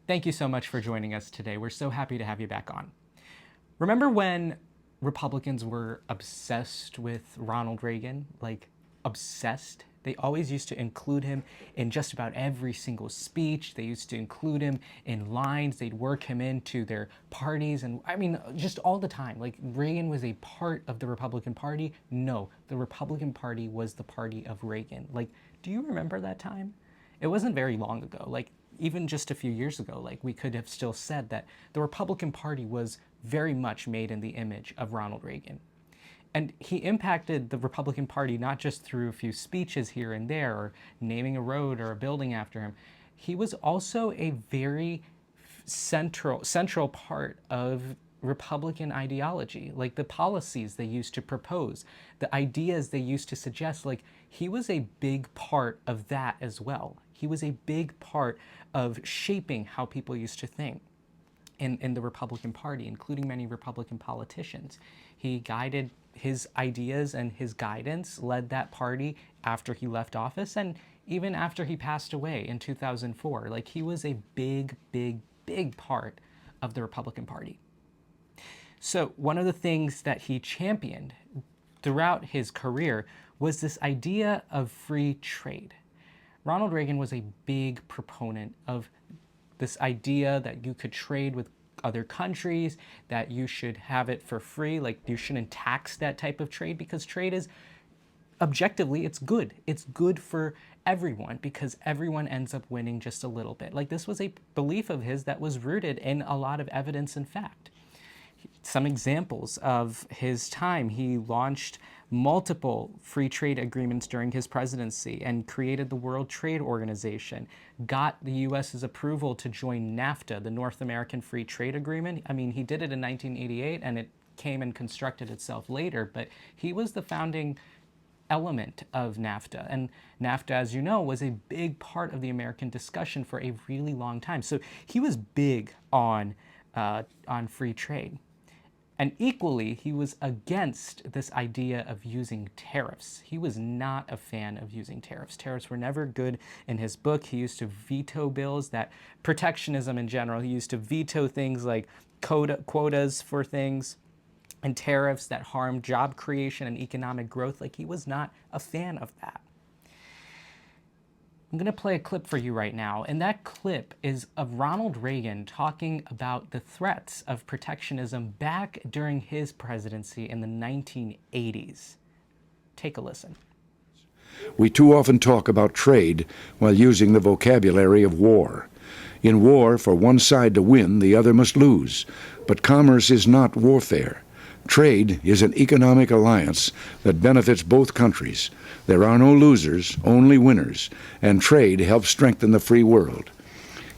Thank you so much for joining us today. We're so happy to have you back on. Remember when Republicans were obsessed with Ronald Reagan? Like, obsessed? They always used to include him in just about every single speech. They used to include him in lines. They'd work him into their parties. And I mean, just all the time. Like, Reagan was a part of the Republican Party? No, the Republican Party was the party of Reagan. Like, do you remember that time? It wasn't very long ago. Like, even just a few years ago, like, we could have still said that the Republican Party was very much made in the image of Ronald Reagan. And he impacted the Republican Party not just through a few speeches here and there or naming a road or a building after him. He was also a very central part of Republican ideology, like the policies they used to propose, the ideas they used to suggest. Like, he was a big part of that as well. He was a big part of shaping how people used to think in the Republican Party, including many Republican politicians. He guided his ideas, and his guidance led that party after he left office and even after he passed away in 2004. Like, he was a big part of the Republican Party. So one of the things that he championed throughout his career was this idea of free trade. Ronald Reagan was a big proponent of this idea that you could trade with other countries, that you should have it for free, like you shouldn't tax that type of trade, because trade is, objectively, it's good. It's good for everyone because everyone ends up winning just a little bit. Like, this was a belief of his that was rooted in a lot of evidence and fact. Some examples of his time: he launched multiple free trade agreements during his presidency and created the World Trade Organization, got the U.S.'s approval to join NAFTA, the North American Free Trade Agreement. I mean, he did it in 1988 and it came and constructed itself later, but he was the founding element of NAFTA. And NAFTA, as you know, was a big part of the American discussion for a really long time. So he was big on free trade. And equally, he was against this idea of using tariffs. He was not a fan of using tariffs. Tariffs were never good in his book. He used to veto bills that, protectionism in general, he used to veto things like quotas for things and tariffs that harmed job creation and economic growth. Like, he was not a fan of that. I'm going to play a clip for you right now, and that clip is of Ronald Reagan talking about the threats of protectionism back during his presidency in the 1980s. Take a listen. We too often talk about trade while using the vocabulary of war. In war, for one side to win, the other must lose. But commerce is not warfare. Trade is an economic alliance that benefits both countries. There are no losers, only winners, and trade helps strengthen the free world.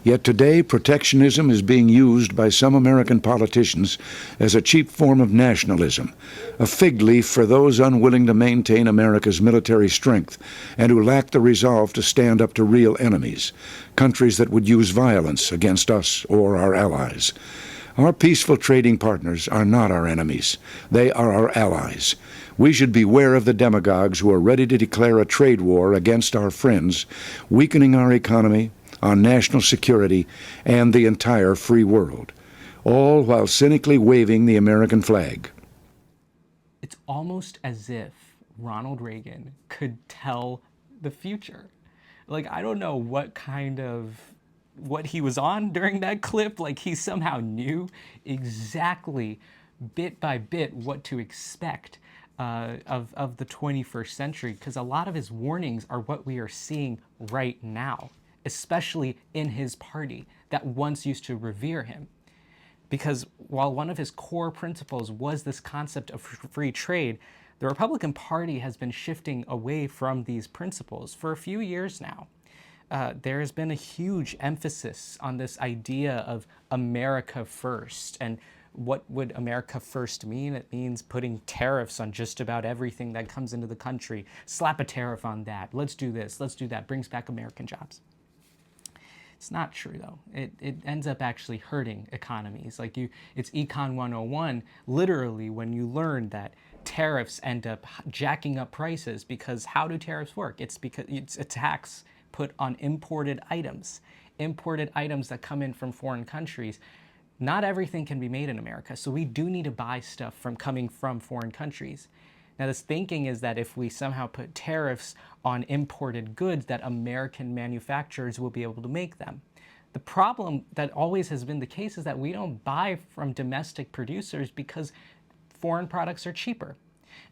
Yet today, protectionism is being used by some American politicians as a cheap form of nationalism, a fig leaf for those unwilling to maintain America's military strength and who lack the resolve to stand up to real enemies, countries that would use violence against us or our allies. Our peaceful trading partners are not our enemies. They are our allies. We should beware of the demagogues who are ready to declare a trade war against our friends, weakening our economy, our national security, and the entire free world, all while cynically waving the American flag. It's almost as if Ronald Reagan could tell the future. Like, I don't know what he was on during that clip. Like, he somehow knew exactly, bit by bit, what to expect of the 21st century, because a lot of his warnings are what we are seeing right now, especially in his party that once used to revere him. Because while one of his core principles was this concept of free trade, the Republican Party has been shifting away from these principles for a few years now. There has been a huge emphasis on this idea of America first. And what would America first mean? It means putting tariffs on just about everything that comes into the country. Slap a tariff on that. Let's do this. Let's do that. Brings back American jobs. It's not true, though. It ends up actually hurting economies. Like, it's Econ 101, literally, when you learn that tariffs end up jacking up prices. Because how do tariffs work? It's because it's a tax put on imported items that come in from foreign countries. Not everything can be made in America, so we do need to buy stuff coming from foreign countries. Now, this thinking is that if we somehow put tariffs on imported goods, that American manufacturers will be able to make them. The problem that always has been the case is that we don't buy from domestic producers because foreign products are cheaper.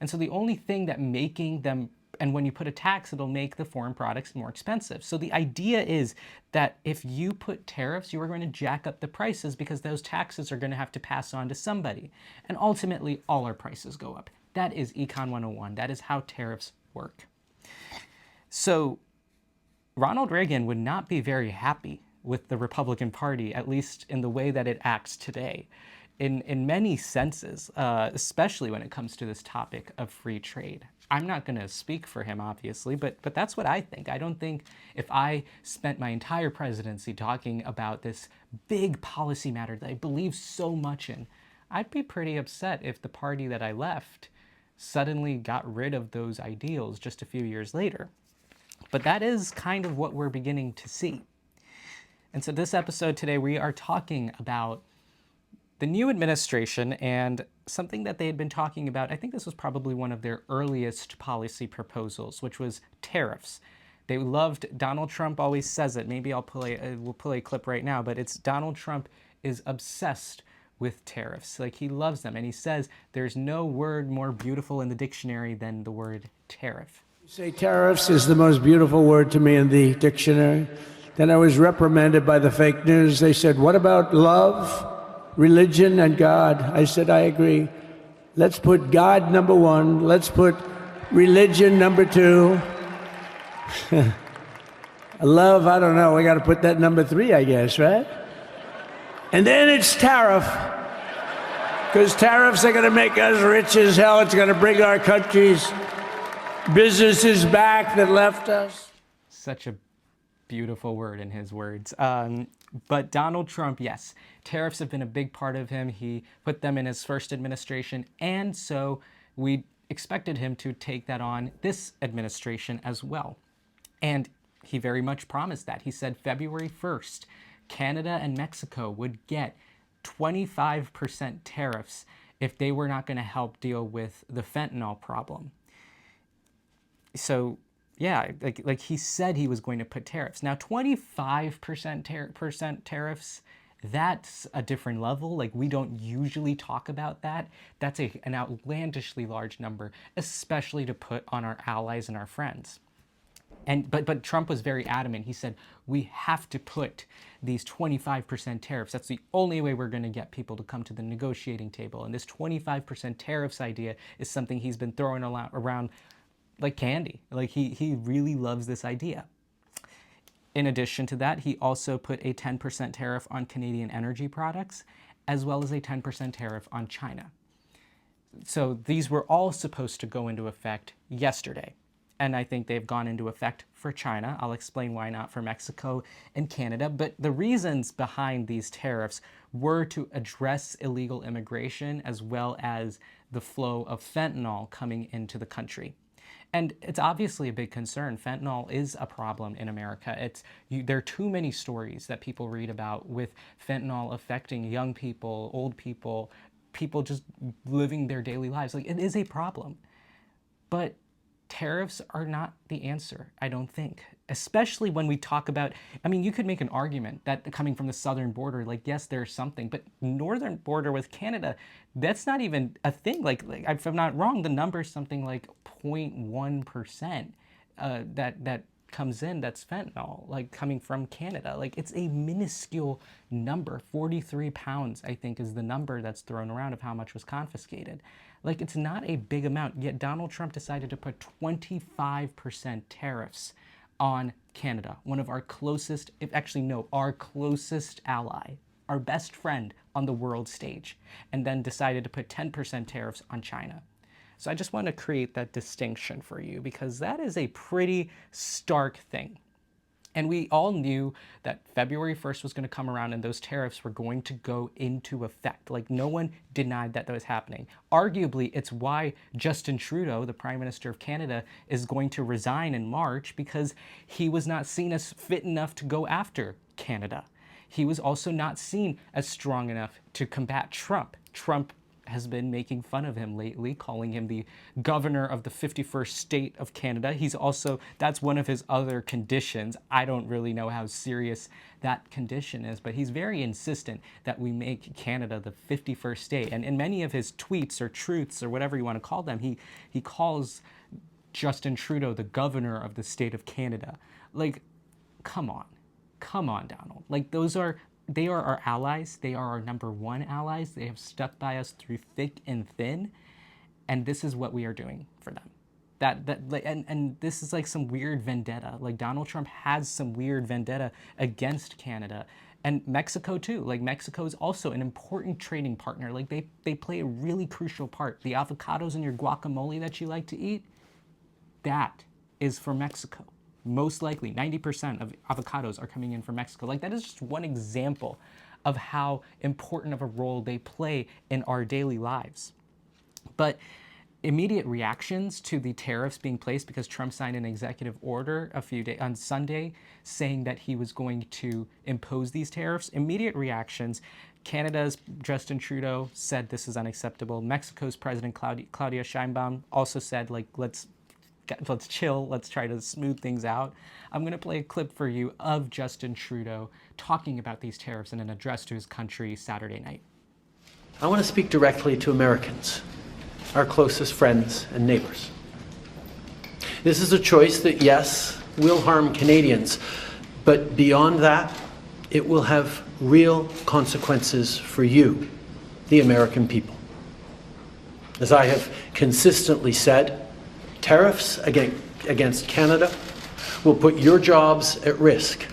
And so the only thing that making them, and when you put a tax, it'll make the foreign products more expensive. So the idea is that if you put tariffs, you are going to jack up the prices because those taxes are going to have to pass on to somebody. And ultimately, all our prices go up. That is Econ 101. That is how tariffs work. So Ronald Reagan would not be very happy with the Republican Party, at least in the way that it acts today, in many senses, especially when it comes to this topic of free trade. I'm not going to speak for him, obviously, but that's what I think. I don't think if I spent my entire presidency talking about this big policy matter that I believe so much in, I'd be pretty upset if the party that I left suddenly got rid of those ideals just a few years later. But that is kind of what we're beginning to see. And so this episode today, we are talking about the new administration and something that they had been talking about. I think this was probably one of their earliest policy proposals, which was tariffs. They loved, Donald Trump always says it. Maybe we'll play a clip right now, but it's Donald Trump is obsessed with tariffs. Like, he loves them. And he says there's no word more beautiful in the dictionary than the word tariff. You say tariffs is the most beautiful word to me in the dictionary. Then I was reprimanded by the fake news. They said, what about love, religion, and God? I said, I agree. Let's put God number one. Let's put religion number two. Love, I don't know. We got to put that number three, I guess, right? And then it's tariff. Because tariffs are going to make us rich as hell. It's going to bring our country's businesses back that left us. Such a beautiful word in his words. But Donald Trump, yes, tariffs have been a big part of him. He put them in his first administration, and so we expected him to take that on this administration as well. And he very much promised that. He said February 1st, Canada and Mexico would get 25% tariffs if they were not going to help deal with the fentanyl problem. So yeah, like he said he was going to put tariffs. Now, 25% tariffs, that's a different level. Like, we don't usually talk about that. That's an outlandishly large number, especially to put on our allies and our friends. But Trump was very adamant. He said, we have to put these 25% tariffs. That's the only way we're going to get people to come to the negotiating table. And this 25% tariffs idea is something he's been throwing around like candy. Like, he really loves this idea. In addition to that, he also put a 10% tariff on Canadian energy products, as well as a 10% tariff on China. So these were all supposed to go into effect yesterday. And I think they've gone into effect for China. I'll explain why not for Mexico and Canada. But the reasons behind these tariffs were to address illegal immigration as well as the flow of fentanyl coming into the country. And it's obviously a big concern. Fentanyl is a problem in America. There are too many stories that people read about with fentanyl affecting young people, old people, people just living their daily lives. Like, it is a problem. But tariffs are not the answer, I don't think. Especially when we talk about, I mean, you could make an argument that coming from the southern border, like, yes, there's something, but northern border with Canada, that's not even a thing. Like if I'm not wrong, the number is something like 0.1% that comes in that's fentanyl, like coming from Canada. Like, it's a minuscule number. 43 pounds, I think, is the number that's thrown around of how much was confiscated. Like, it's not a big amount, yet Donald Trump decided to put 25% tariffs on Canada, one of our closest, our closest ally, our best friend on the world stage, and then decided to put 10% tariffs on China. So I just want to create that distinction for you, because that is a pretty stark thing. And we all knew that February 1st was going to come around and those tariffs were going to go into effect. Like, no one denied that was happening. Arguably, it's why Justin Trudeau, the Prime Minister of Canada, is going to resign in March, because he was not seen as fit enough to go after Canada. He was also not seen as strong enough to combat Trump. Trump has been making fun of him lately, calling him the governor of the 51st state of Canada. He's also, that's one of his other conditions. I don't really know how serious that condition is, but he's very insistent that we make Canada the 51st state. And in many of his tweets or truths or whatever you want to call them, he calls Justin Trudeau the governor of the state of Canada. Like, come on, Donald. Like, they are our allies. They are our number one allies. They have stuck by us through thick and thin, and this is what we are doing for them. And this is like some weird vendetta. Like, Donald Trump has some weird vendetta against Canada and Mexico too. Like, Mexico is also an important trading partner. Like, they play a really crucial part. The avocados in your guacamole that you like to eat, that is from Mexico. Most likely 90% of avocados are coming in from Mexico. Like, that is just one example of how important of a role they play in our daily lives. But immediate reactions to the tariffs being placed, because Trump signed an executive order on Sunday saying that he was going to impose these tariffs. Immediate reactions. Canada's Justin Trudeau said this is unacceptable. Mexico's President Claudia Sheinbaum also said, like, let's chill, let's try to smooth things out. I'm going to play a clip for you of Justin Trudeau talking about these tariffs in an address to his country Saturday night. I want to speak directly to Americans, our closest friends and neighbors. This is a choice that, yes, will harm Canadians, but beyond that, it will have real consequences for you, the American people. As I have consistently said, tariffs against Canada will put your jobs at risk,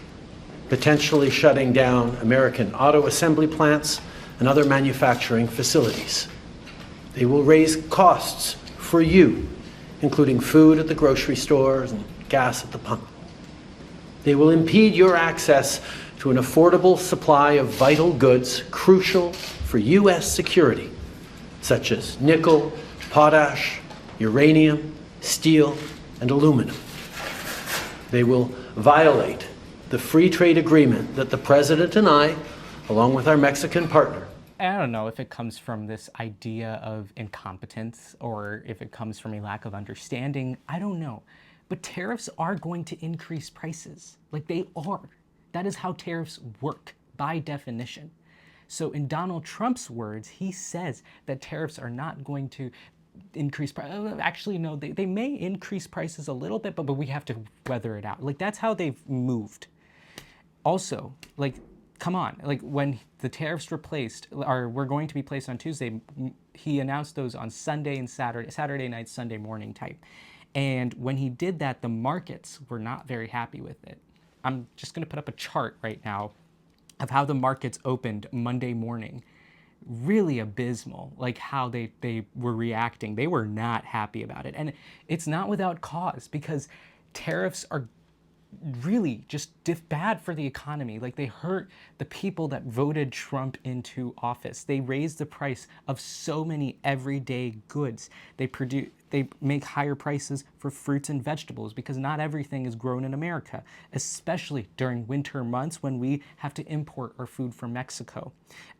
potentially shutting down American auto assembly plants and other manufacturing facilities. They will raise costs for you, including food at the grocery stores and gas at the pump. They will impede your access to an affordable supply of vital goods crucial for U.S. security, such as nickel, potash, uranium, steel, and aluminum. They will violate the free trade agreement that the President and I, along with our Mexican partner. I don't know if it comes from this idea of incompetence or if it comes from a lack of understanding. I don't know. But tariffs are going to increase prices. Like, they are. That is how tariffs work by definition. So in Donald Trump's words, he says that tariffs are not going to increase prices. Actually, no, they may increase prices a little bit, but we have to weather it out. Like, that's how they've moved. Also, like, come on, like, when the tariffs were going to be placed on Tuesday, he announced those on Sunday and Saturday night, Sunday morning type. And when he did that, the markets were not very happy with it. I'm just going to put up a chart right now of how the markets opened Monday morning. Really abysmal, like how they were reacting. They were not happy about it. And it's not without cause, because tariffs are really just bad for the economy. Like, they hurt the people that voted Trump into office. They raise the price of so many everyday goods. They make higher prices for fruits and vegetables, because not everything is grown in America, especially during winter months when we have to import our food from Mexico.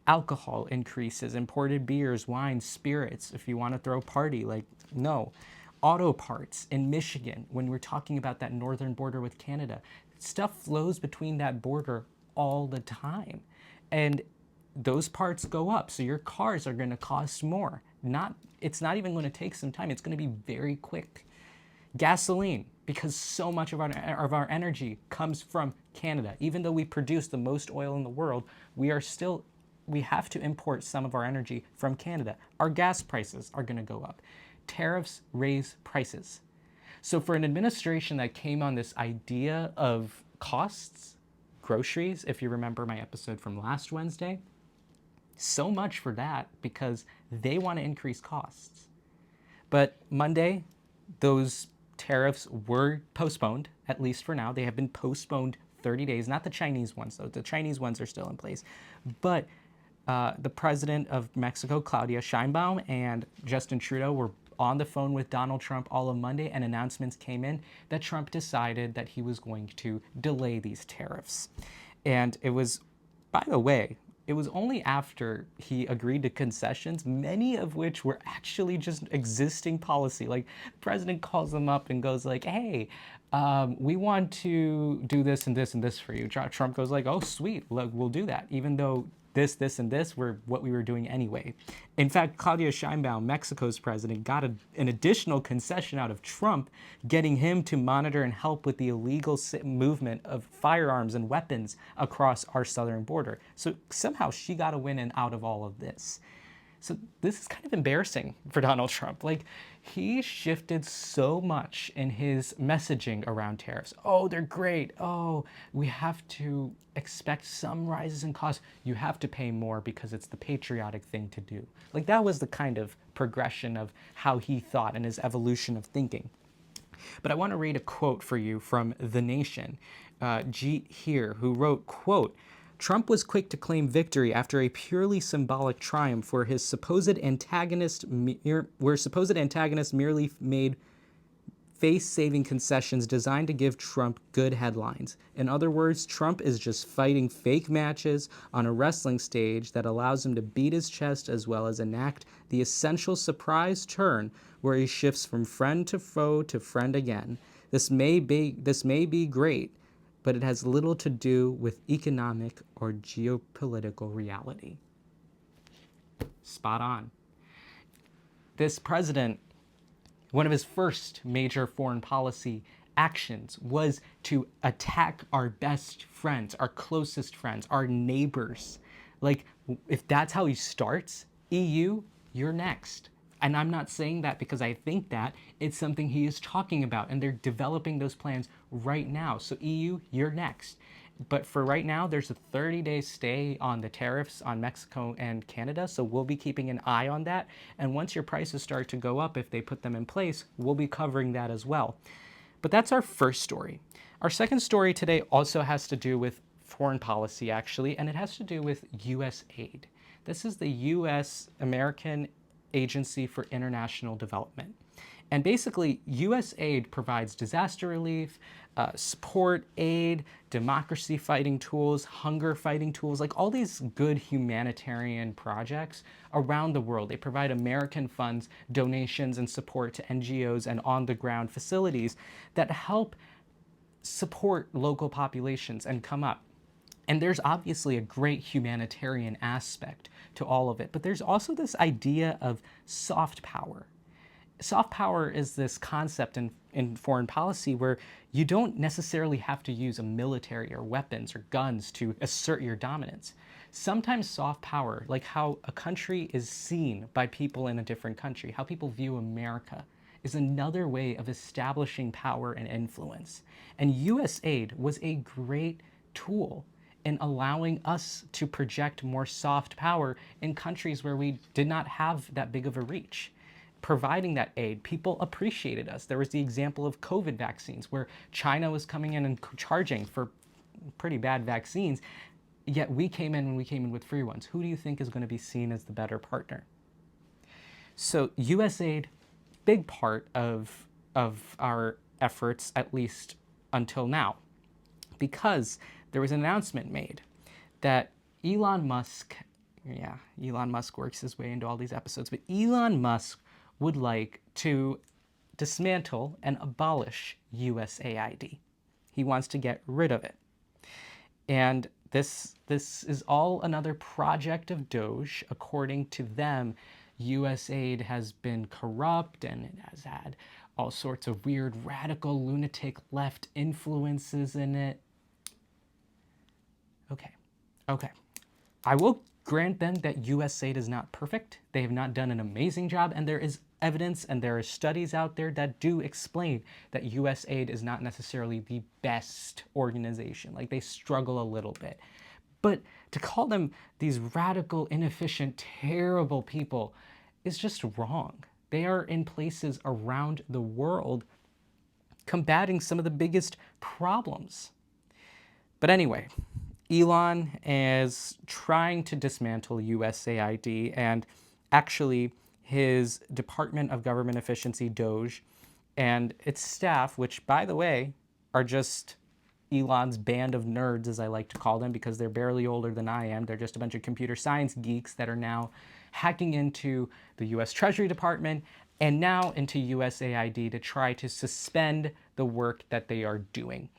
Alcohol increases, imported beers, wines, spirits, if you want to throw a party, like, no. Auto parts in Michigan, when we're talking about that northern border with Canada, stuff flows between that border all the time. And those parts go up, so your cars are going to cost more. It's not even going to take some time. It's going to be very quick. Gasoline, because so much of our energy comes from Canada. Even though we produce the most oil in the world, we have to import some of our energy from Canada. Our gas prices are going to go up. Tariffs raise prices. So for an administration that came on this idea of costs, groceries, if you remember my episode from last Wednesday, so much for that, because they want to increase costs. But Monday, those tariffs were postponed, at least for now. They have been postponed 30 days, not the Chinese ones, though. The Chinese ones are still in place. But the president of Mexico, Claudia Sheinbaum, and Justin Trudeau were on the phone with Donald Trump all of Monday, and announcements came in that Trump decided that he was going to delay these tariffs. And it was, by the way, it was only after he agreed to concessions, many of which were actually just existing policy. Like, the president calls them up and goes like, hey, we want to do this and this and this for you. Trump goes like, oh, sweet, look, we'll do that, even though this, and this were what we were doing anyway. In fact, Claudia Sheinbaum, Mexico's president, got an additional concession out of Trump, getting him to monitor and help with the illegal movement of firearms and weapons across our southern border. So somehow she got a win out of all of this. So this is kind of embarrassing for Donald Trump. Like, he shifted so much in his messaging around tariffs. Oh, they're great. Oh, we have to expect some rises in costs. You have to pay more because it's the patriotic thing to do. Like, that was the kind of progression of how he thought and his evolution of thinking. But I want to read a quote for you from The Nation. Jeet here, who wrote, quote, Trump was quick to claim victory after a purely symbolic triumph where his supposed antagonist merely made face-saving concessions designed to give Trump good headlines. In other words, Trump is just fighting fake matches on a wrestling stage that allows him to beat his chest as well as enact the essential surprise turn where he shifts from friend to foe to friend again. This may be great, but it has little to do with economic or geopolitical reality. Spot on. This president, one of his first major foreign policy actions was to attack our best friends, our closest friends, our neighbors. Like, if that's how he starts, EU, you're next. And I'm not saying that because I think that. It's something he is talking about, and they're developing those plans right now. So EU, you're next. But for right now, there's a 30-day stay on the tariffs on Mexico and Canada, so we'll be keeping an eye on that. And once your prices start to go up, if they put them in place, we'll be covering that as well. But that's our first story. Our second story today also has to do with foreign policy, actually, and it has to do with USAID. This is the U.S. American Agency for International Development. And basically, USAID provides disaster relief, support aid, democracy fighting tools, hunger fighting tools, like all these good humanitarian projects around the world. They provide American funds, donations, and support to NGOs and on-the-ground facilities that help support local populations and come up. And there's obviously a great humanitarian aspect to all of it, but there's also this idea of soft power. Soft power is this concept in foreign policy where you don't necessarily have to use a military or weapons or guns to assert your dominance. Sometimes soft power, like how a country is seen by people in a different country, how people view America, is another way of establishing power and influence. And USAID was a great tool in allowing us to project more soft power in countries where we did not have that big of a reach. Providing that aid, people appreciated us. There was the example of COVID vaccines where China was coming in and charging for pretty bad vaccines, yet we came in with free ones. Who do you think is going to be seen as the better partner? So USAID, big part of our efforts, at least until now, because there was an announcement made that Elon Musk works his way into all these episodes, but Elon Musk would like to dismantle and abolish USAID. He wants to get rid of it. And this is all another project of Doge. According to them, USAID has been corrupt and it has had all sorts of weird, radical, lunatic left influences in it. Okay. I will grant them that USAID is not perfect. They have not done an amazing job, and there is evidence and there are studies out there that do explain that USAID is not necessarily the best organization. Like, they struggle a little bit. But to call them these radical, inefficient, terrible people is just wrong. They are in places around the world combating some of the biggest problems. But anyway, Elon is trying to dismantle USAID, and actually his Department of Government Efficiency, DOGE, and its staff, which, by the way, are just Elon's band of nerds, as I like to call them, because they're barely older than I am. They're just a bunch of computer science geeks that are now hacking into the U.S. Treasury Department and now into USAID to try to suspend the work that they are doing.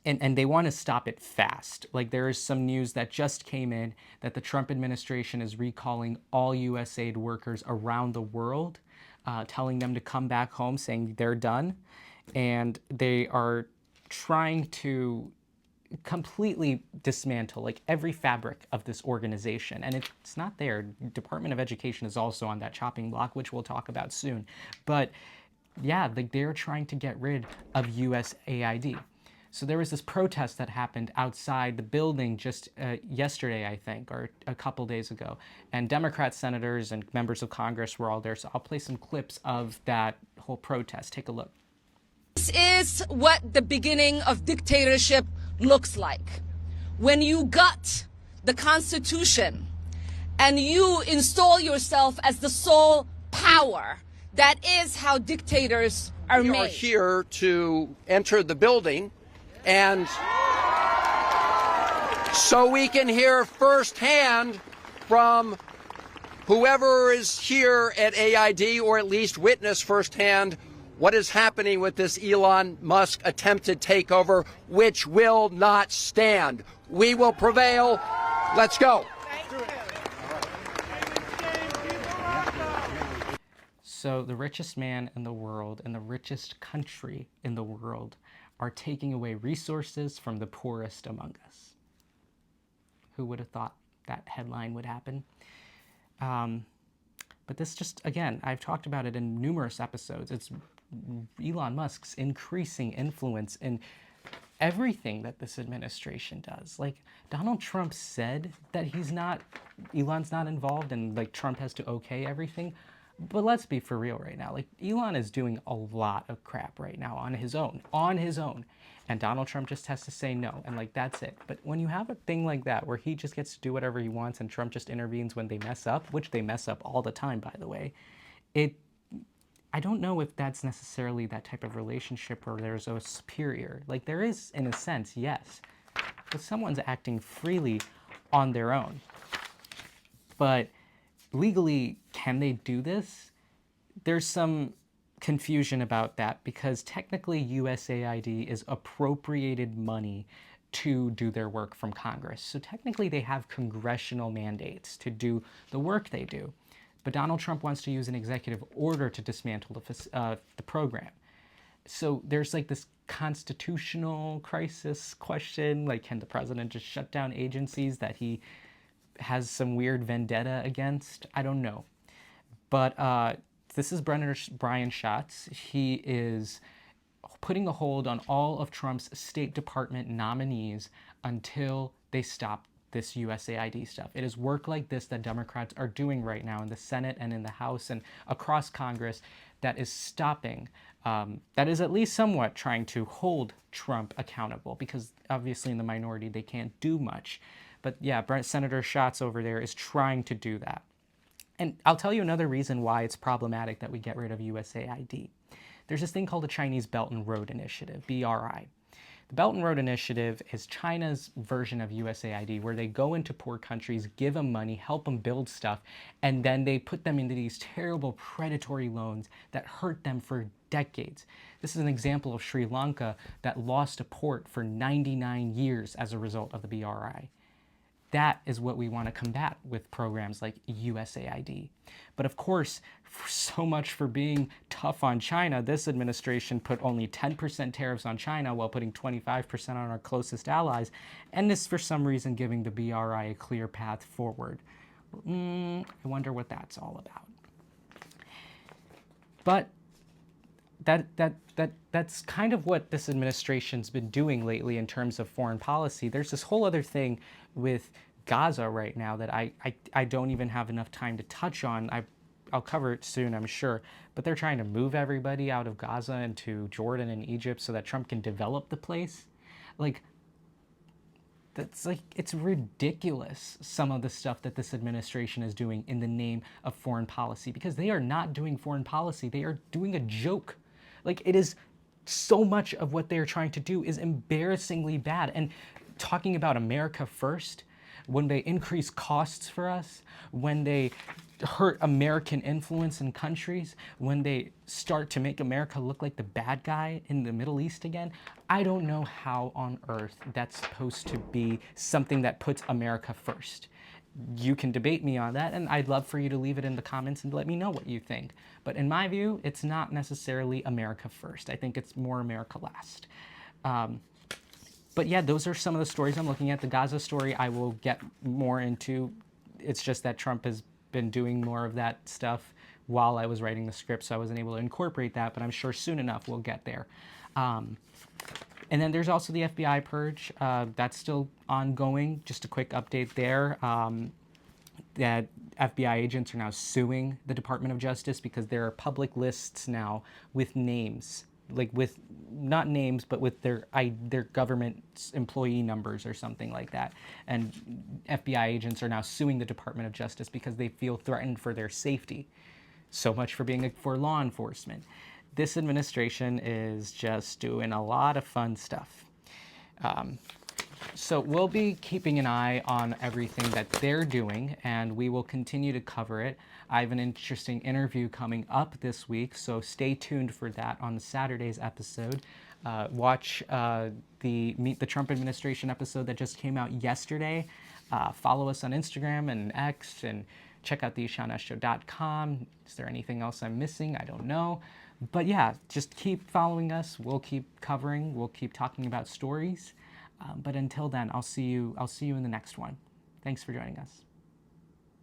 And they want to stop it fast. Like, there is some news that just came in that the Trump administration is recalling all USAID workers around the world, telling them to come back home, saying they're done. And they are trying to completely dismantle like every fabric of this organization. And it's not there. Department of Education is also on that chopping block, which we'll talk about soon. But yeah, like, they're trying to get rid of USAID. So there was this protest that happened outside the building just yesterday, I think, or a couple days ago. And Democrat senators and members of Congress were all there. So I'll play some clips of that whole protest. Take a look. This is what the beginning of dictatorship looks like. When you gut the Constitution and you install yourself as the sole power, that is how dictators are made. We are here to enter the building, and so we can hear firsthand from whoever is here at AID, or at least witness firsthand what is happening with this Elon Musk attempted takeover, which will not stand. We will prevail. Let's go. So the richest man in the world and the richest country in the world are taking away resources from the poorest among us. Who would have thought that headline would happen? But this just, again, I've talked about it in numerous episodes. It's Elon Musk's increasing influence in everything that this administration does. Like, Donald Trump said that Elon's not involved, and like Trump has to okay everything. But let's be for real right now. Like, Elon is doing a lot of crap right now on his own. And Donald Trump just has to say no, and like, that's it. But when you have a thing like that where he just gets to do whatever he wants and Trump just intervenes when they mess up, which they mess up all the time, by the way, I don't know if that's necessarily that type of relationship where there's a superior. Like, there is, in a sense, yes, but someone's acting freely on their own. But legally, can they do this? There's some confusion about that, because technically USAID is appropriated money to do their work from Congress. So technically they have congressional mandates to do the work they do. But Donald Trump wants to use an executive order to dismantle the program. So there's like this constitutional crisis question, like, can the president just shut down agencies that he has some weird vendetta against? I don't know. But this is Brian Schatz. He is putting a hold on all of Trump's State Department nominees until they stop this USAID stuff. It is work like this that Democrats are doing right now in the Senate and in the House and across Congress that is stopping, that is at least somewhat trying to hold Trump accountable, because obviously in the minority they can't do much. But yeah, Senator Schatz over there is trying to do that. And I'll tell you another reason why it's problematic that we get rid of USAID. There's this thing called the Chinese Belt and Road Initiative, BRI. The Belt and Road Initiative is China's version of USAID, where they go into poor countries, give them money, help them build stuff, and then they put them into these terrible predatory loans that hurt them for decades. This is an example of Sri Lanka that lost a port for 99 years as a result of the BRI. That is what we want to combat with programs like USAID. But of course, so much for being tough on China, this administration put only 10% tariffs on China while putting 25% on our closest allies, and this, for some reason, giving the BRI a clear path forward. I wonder what that's all about. But that's kind of what this administration's been doing lately in terms of foreign policy. There's this whole other thing with Gaza right now that I don't even have enough time to touch on. I'll cover it soon, I'm sure. But they're trying to move everybody out of Gaza into Jordan and Egypt so that Trump can develop the place. Like, That's like, it's ridiculous, some of the stuff that this administration is doing in the name of foreign policy, because they are not doing foreign policy. They are doing a joke. Like, it is so much of what they're trying to do is embarrassingly bad. And talking about America first, when they increase costs for us, when they hurt American influence in countries, when they start to make America look like the bad guy in the Middle East again, I don't know how on earth that's supposed to be something that puts America first. You can debate me on that, and I'd love for you to leave it in the comments and let me know what you think. But in my view, it's not necessarily America first. I think it's more America last. But yeah, those are some of the stories I'm looking at. The Gaza story I will get more into. It's just that Trump has been doing more of that stuff while I was writing the script, so I wasn't able to incorporate that, but I'm sure soon enough we'll get there. And then there's also the FBI purge. That's still ongoing. Just a quick update there. That FBI agents are now suing the Department of Justice because there are public lists now with names, like with not names, but with their government employee numbers or something like that. And FBI agents are now suing the Department of Justice because they feel threatened for their safety. So much for being for law enforcement. This administration is just doing a lot of fun stuff. So we'll be keeping an eye on everything that they're doing, and we will continue to cover it. I have an interesting interview coming up this week, so stay tuned for that on Saturday's episode. Watch the Meet the Trump Administration episode that just came out yesterday. Follow us on Instagram and X, and check out theishaneshow.com. Is there anything else I'm missing? I don't know. But yeah, just keep following us. We'll keep covering. We'll keep talking about stories. But until then, I'll see you in the next one. Thanks for joining us.